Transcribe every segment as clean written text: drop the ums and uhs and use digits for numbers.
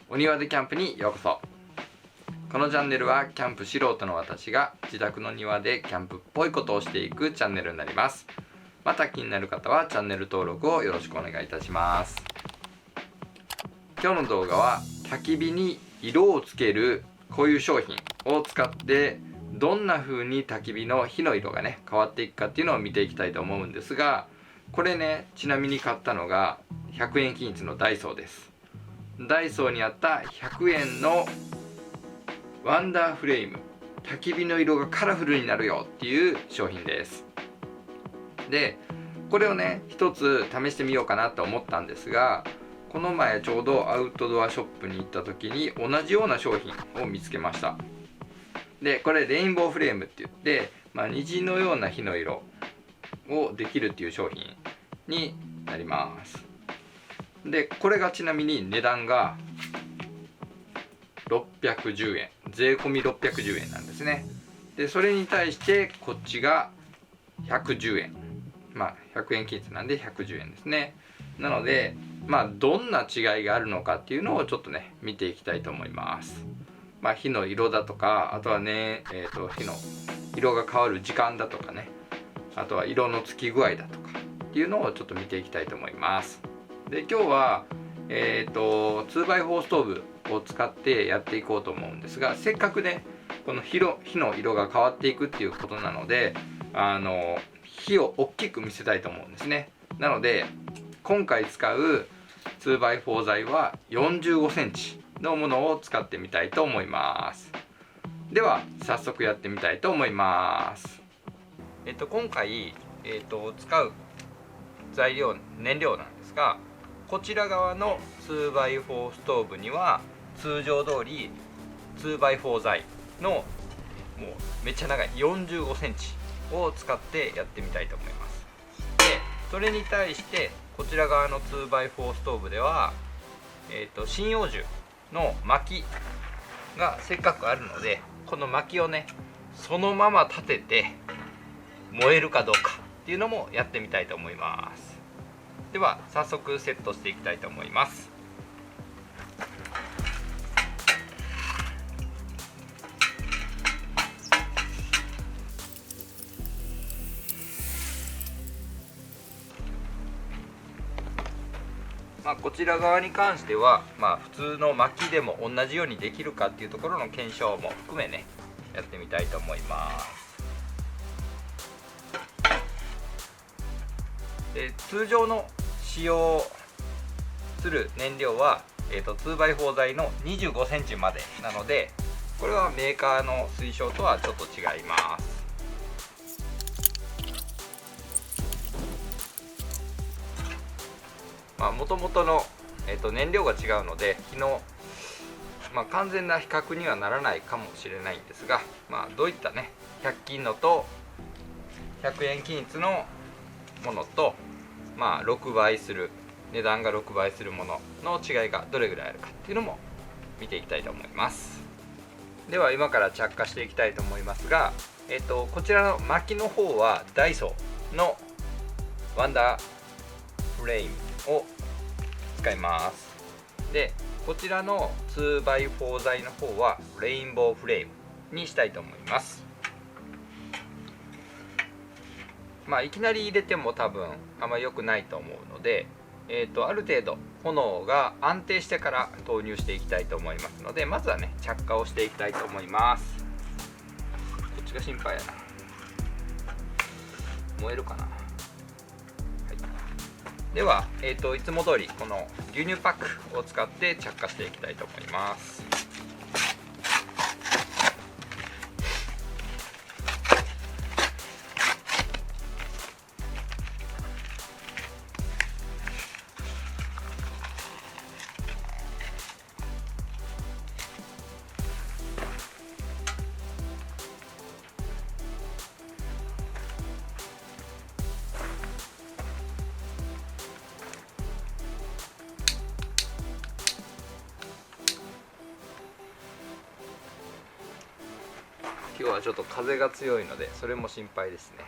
お庭でキャンプにようこそ。このチャンネルはキャンプ素人の私が自宅の庭でキャンプっぽいことをしていくチャンネルになります。また気になる方はチャンネル登録をよろしくお願いいたします。今日の動画は焚き火に色をつけるこういう商品を使ってどんな風に焚き火の火の色がね変わっていくかっていうのを見ていきたいと思うんですが、これねちなみに買ったのが100円均一のダイソーです。ダイソーにあった100円のワンダーフレーム、焚き火の色がカラフルになるよっていう商品です。でこれをね一つ試してみようかなと思ったんですが、この前ちょうどアウトドアショップに行った時に同じような商品を見つけました。でこれレインボーフレームって言って、虹のような火の色をできるっていう商品になります。でこれがちなみに値段が610円、税込み610円なんですね。でそれに対してこっちが110円、100円均一なんで110円ですね。なのでどんな違いがあるのかっていうのをちょっとね見ていきたいと思います。火の色だとか、あとはね、火の色が変わる時間だとかね、あとは色のつき具合だとかっていうのをちょっと見ていきたいと思います。で今日は2x4 ストーブを使ってやっていこうと思うんですが、せっかくねこの火の色が変わっていくっていうことなので、火を大きく見せたいと思うんですね。なので今回使う 2x4 材は45センチのものを使ってみたいと思います。では早速やってみたいと思います。今回、使う燃料なんですが、こちら側の 2x4 ストーブには通常通り 2x4 材のもうめっちゃ長い45センチを使ってやってみたいと思います。でそれに対してこちら側の 2x4 ストーブでは、針葉樹の薪がせっかくあるので、この薪をねそのまま立てて燃えるかどうかっていうのもやってみたいと思います。では早速セットしていきたいと思います。こちら側に関しては、普通の薪でも同じようにできるかっていうところの検証も含めねやってみたいと思います。で通常の使用する燃料は、2x4 材の25センチまでなので、これはメーカーの推奨とはちょっと違います。もともとの、燃料が違うので火の、完全な比較にはならないかもしれないんですが、どういったね100均のと100円均一のものと、6倍する値段が6倍するものの違いがどれぐらいあるかっていうのも見ていきたいと思います。では今から着火していきたいと思いますが、こちらの薪の方はダイソーのワンダーフレームを使います。でこちらの 2x4 材の方はレインボーフレームにしたいと思います。いきなり入れても多分あんま良くないと思うので、ある程度炎が安定してから投入していきたいと思いますので、まずはね着火をしていきたいと思います。こっちが心配やな。燃えるかな。では、いつも通りこの牛乳パックを使って着火していきたいと思います。今日はちょっと風が強いのでそれも心配ですね。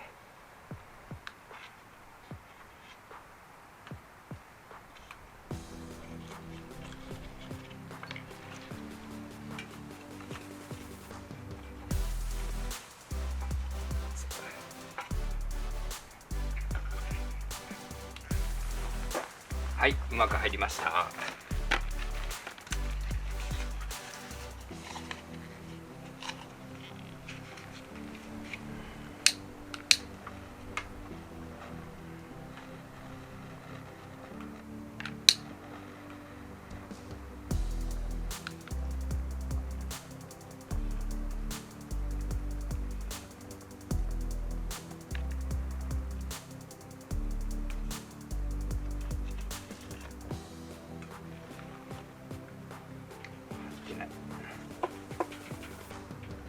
はい、うまく入りました。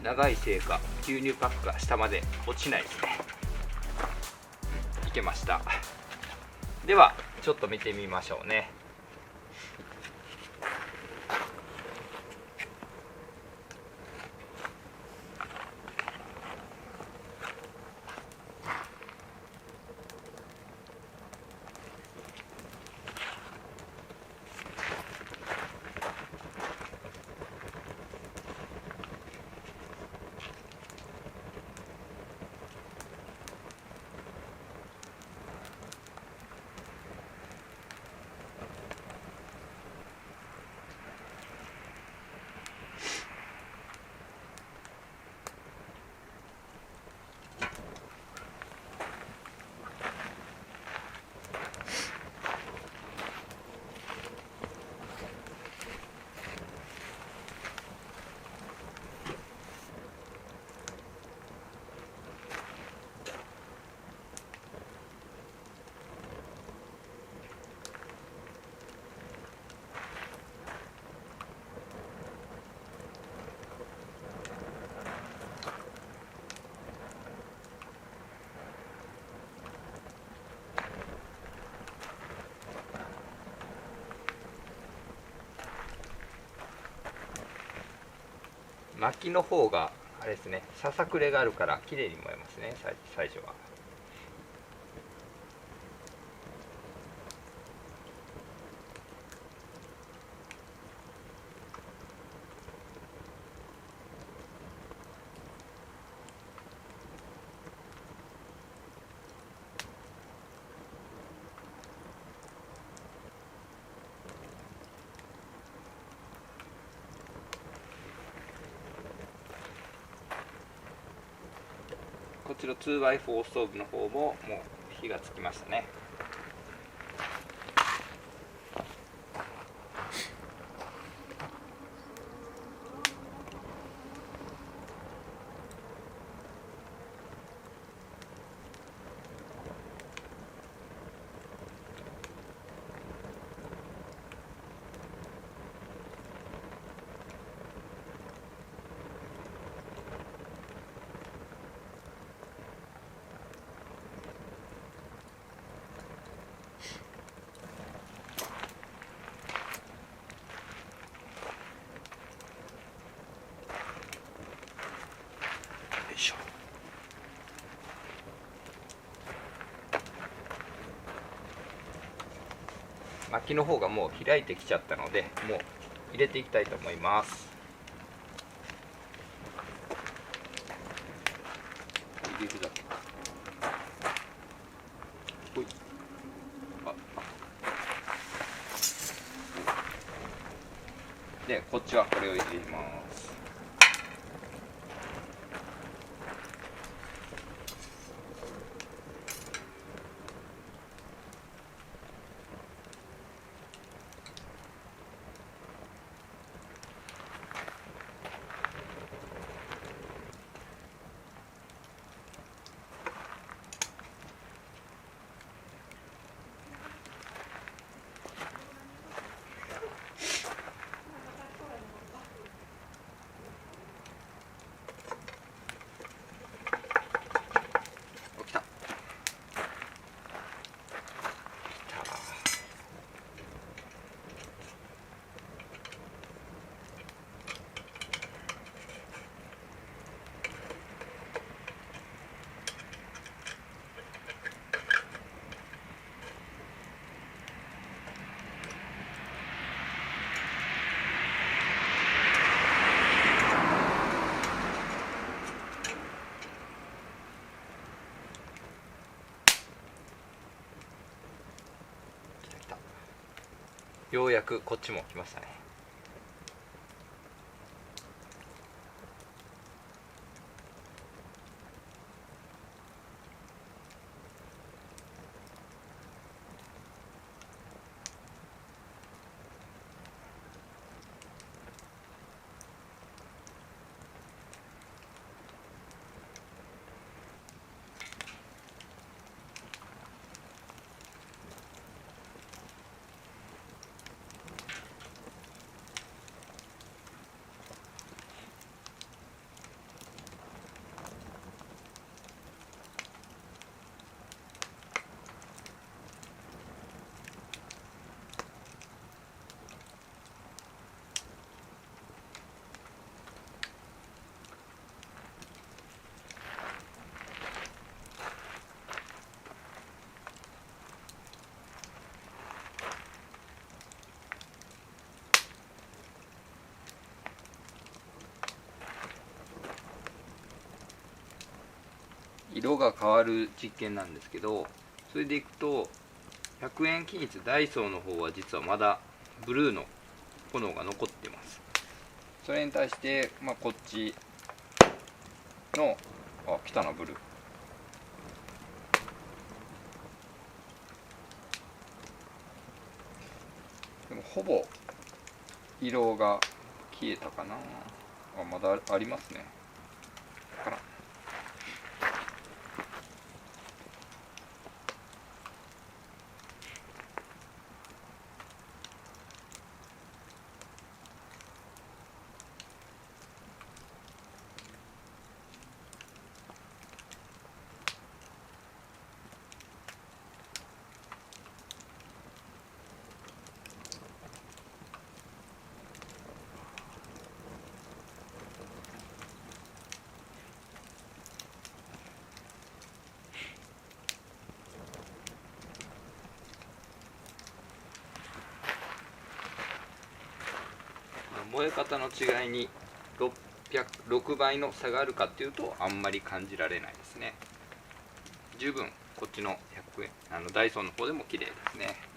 長いせいか牛乳パックが下まで落ちないですね。いけました。ではちょっと見てみましょうね。薪の方があれですね、ささくれがあるから綺麗に燃えますね、最初は。こっちの 2x4 ストーブの方ももう火がつきましたね。薪の方がもう開いてきちゃったので、もう入れていきたいと思います。入れるだけか。ほい。で、こっちはこれを入れます。ようやくこっちも来ましたね。色が変わる実験なんですけど、それでいくと100円均一ダイソーの方は実はまだブルーの炎が残ってます。それに対して、こっちの来たなブルー、でもほぼ色が消えたかな。まだありますね。から燃え方の違いに6倍の差があるかっていうとあんまり感じられないですね。十分こっちの100円ダイソーの方でも綺麗ですね。